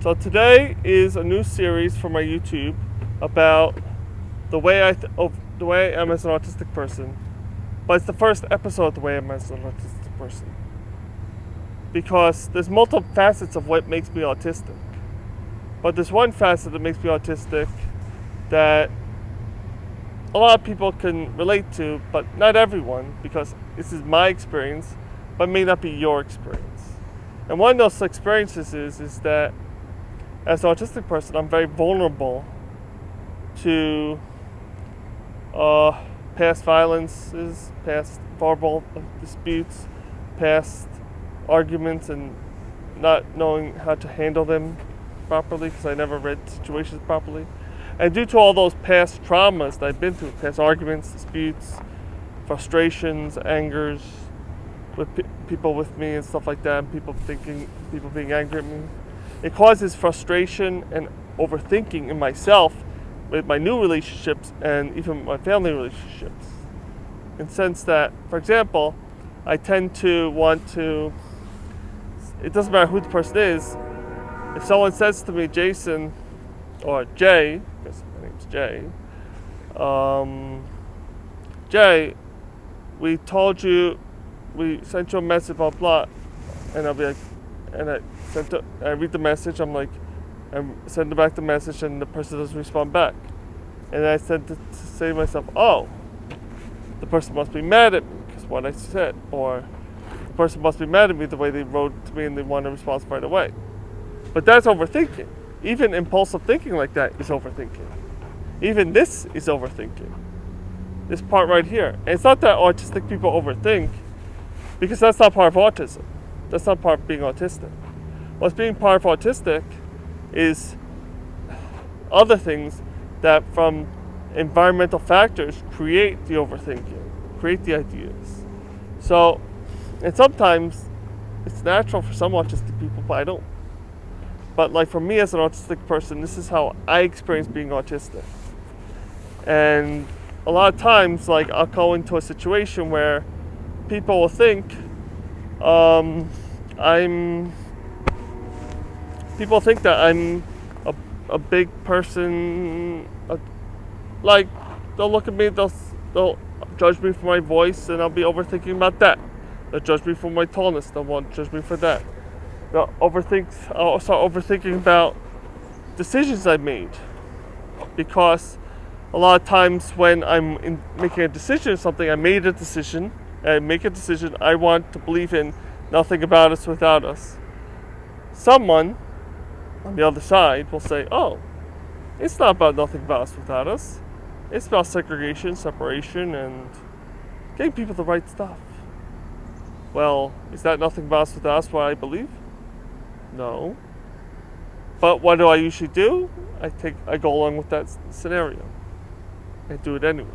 So today is a new series for my YouTube about the way I am as an autistic person. But it's the first episode of the way I am as an autistic person. Because there's multiple facets of what makes me autistic. But there's one facet that makes me autistic that a lot of people can relate to, but not everyone, because this is my experience, but may not be your experience. And one of those experiences is that as an autistic person, I'm very vulnerable to past violences, past verbal disputes, past arguments, and not knowing how to handle them properly because I never read situations properly. And due to all those past traumas that I've been through, past arguments, disputes, frustrations, angers with people with me and stuff like that, and people being angry at me, it causes frustration and overthinking in myself with my new relationships and even my family relationships. In the sense that, for example, I tend to want to, it doesn't matter who the person is, if someone says to me, Jason, or Jay, because my name's Jay, Jay, we sent you a message, blah, blah, and I'll be like, and I read the message, I send back the message, and the person doesn't respond back. And I said to say to myself, oh, the person must be mad at me because what I said, or the person must be mad at me the way they wrote to me and they want a response right away. But that's overthinking. Even impulsive thinking like that is overthinking. Even this is overthinking. This part right here. And it's not that autistic people overthink, because that's not part of autism. That's not part of being autistic. What's being part of autistic is other things that from environmental factors create the overthinking, create the ideas. So, and sometimes it's natural for some autistic people, but I don't. But like for me as an autistic person, this is how I experience being autistic. And a lot of times, like I'll go into a situation where people will think people think that I'm a big person, like they'll look at me, they'll judge me for my voice, and I'll be overthinking about that. They'll judge me for my tallness, they'll want to judge me for that. I'll start overthinking about decisions I made, because a lot of times when I'm making a decision or something, I made a decision, and I make a decision I want to believe in, nothing about us without us. Someone on the other side will say, oh, it's not about nothing about us without us. It's about segregation, separation, and getting people the right stuff. Well, is that nothing about us without us what I believe? No. But what do I usually do? I go along with that scenario. I do it anyway.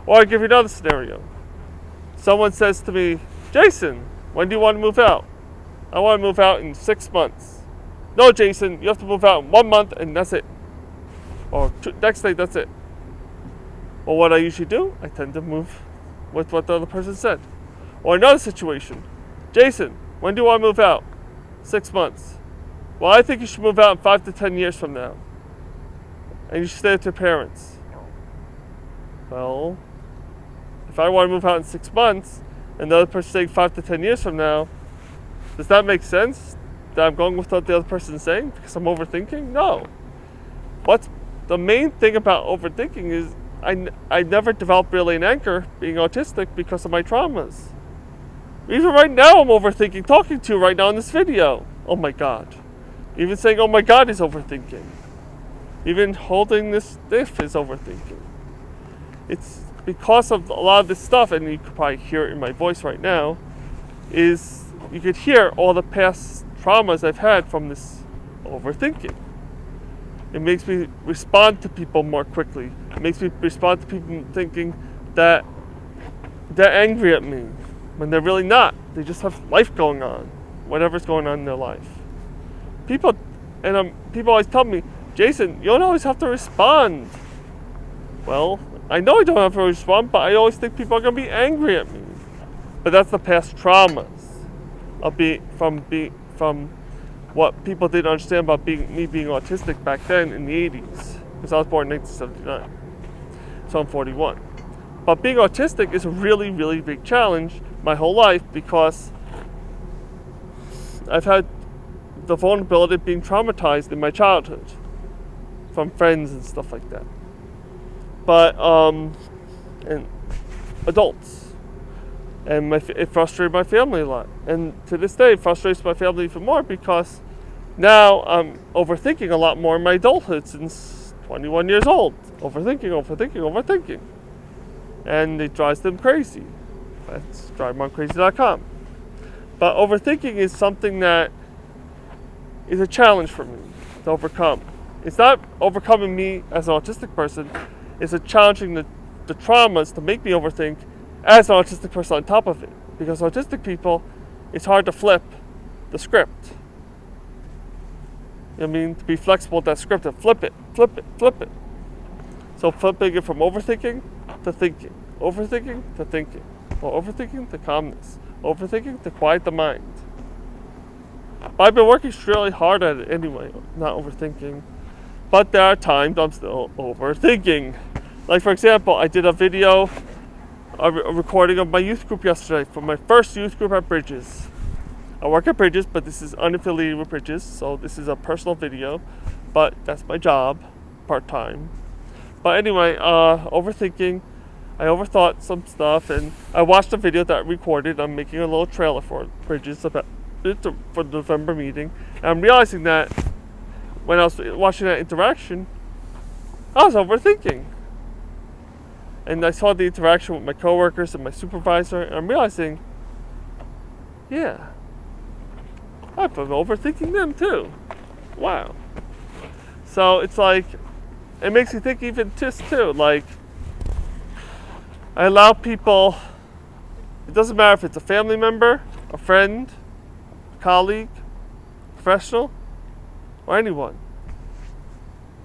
Or I give you another scenario. Someone says to me, Jason, when do you want to move out? I want to move out in 6 months. No, Jason, you have to move out in 1 month and that's it. Or next day, that's it. Well, what I usually do, I tend to move with what the other person said. Or another situation. Jason, when do you want to move out? 6 months. Well, I think you should move out in 5 to 10 years from now. And you should stay with your parents. Well, if I want to move out in 6 months, and the other person's saying 5 to 10 years from now, does that make sense? That I'm going with what the other person's saying because I'm overthinking? No. What's the main thing about overthinking is I never developed really an anchor being autistic because of my traumas. Even right now I'm overthinking talking to you right now in this video. Oh my God. Even saying oh my God is overthinking. Even holding this stiff is overthinking. It's because of a lot of this stuff, and you could probably hear it in my voice right now, is you could hear all the past traumas I've had from this overthinking. It makes me respond to people more quickly. It makes me respond to people thinking that they're angry at me when they're really not. They just have life going on, whatever's going on in their life. People always tell me, Jason, you don't always have to respond. Well, I know I don't have to respond, but I always think people are going to be angry at me. But that's the past traumas of from what people didn't understand about me being autistic back then in the 80s, because I was born in 1979, so I'm 41. But being autistic is a really, really big challenge my whole life, because I've had the vulnerability of being traumatized in my childhood from friends and stuff like that. But and adults, and it frustrated my family a lot. And to this day, it frustrates my family even more, because now I'm overthinking a lot more in my adulthood since 21 years old. Overthinking. And it drives them crazy. That's drivemomcrazy.com. But overthinking is something that is a challenge for me to overcome. It's not overcoming me as an autistic person, it's a challenging the traumas to make me overthink as an autistic person on top of it. Because autistic people, it's hard to flip the script. You know what I mean? To be flexible with that script and flip it. So flipping it from overthinking to thinking. Overthinking to thinking. Or overthinking to calmness. Overthinking to quiet the mind. But I've been working really hard at it anyway, not overthinking. But there are times I'm still overthinking. Like, for example, I did a video, a recording of my youth group yesterday for my first youth group at Bridges. I work at Bridges, but this is unaffiliated with Bridges, so this is a personal video, but that's my job, part-time. But anyway, overthinking, I overthought some stuff, and I watched a video that I recorded. I'm making a little trailer for Bridges about for the November meeting, and I'm realizing that when I was watching that interaction, I was overthinking. And I saw the interaction with my coworkers and my supervisor, and I'm realizing, yeah, I've been overthinking them too. Wow. So it's like, it makes me think even just too, like, I allow people, it doesn't matter if it's a family member, a friend, a colleague, professional, or anyone.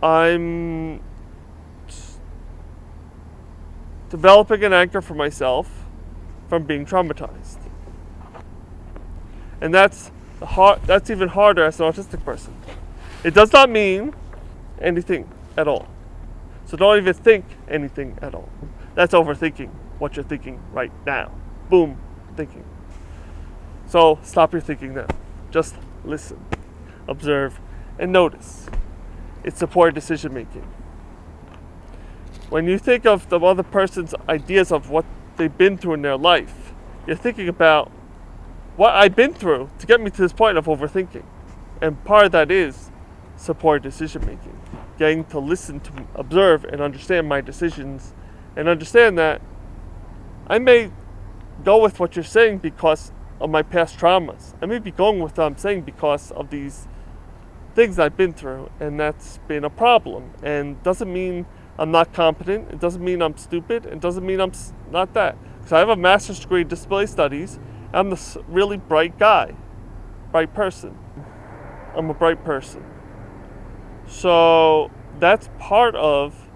I'm developing an anchor for myself from being traumatized. And that's even harder as an autistic person. It does not mean anything at all. So don't even think anything at all. That's overthinking what you're thinking right now. Boom, thinking. So stop your thinking now. Just listen, observe, and notice. It's supported decision making. When you think of the other person's ideas of what they've been through in their life, you're thinking about what I've been through to get me to this point of overthinking. And part of that is supported decision making. Getting to listen, to observe, and understand my decisions, and understand that I may go with what you're saying because of my past traumas. I may be going with what I'm saying because of these things I've been through, and that's been a problem. And doesn't mean I'm not competent. It doesn't mean I'm stupid. It doesn't mean I'm not that. Because I have a master's degree in disability studies. I'm this really bright guy, bright person. I'm a bright person. So that's part of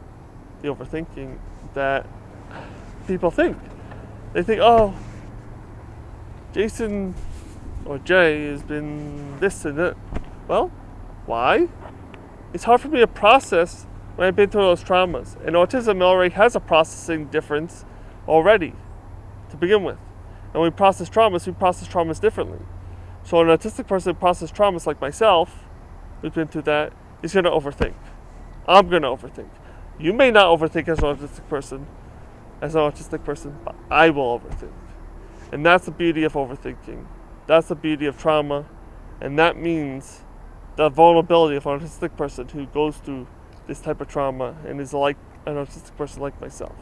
the overthinking that people think. They think, oh, Jason or Jay has been this and that. Well, why? It's hard for me to process when I've been through those traumas. And autism already has a processing difference already to begin with. And when we process traumas differently. So an autistic person who processes traumas like myself, who's been through that, is going to overthink. I'm going to overthink. You may not overthink as an autistic person, but I will overthink. And that's the beauty of overthinking. That's the beauty of trauma. And that means the vulnerability of an autistic person who goes through this type of trauma and is like an autistic person like myself.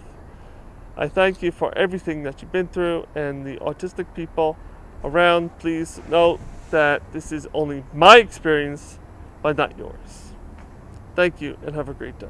I thank you for everything that you've been through, and the autistic people around, please know that this is only my experience, but not yours. Thank you, and have a great day.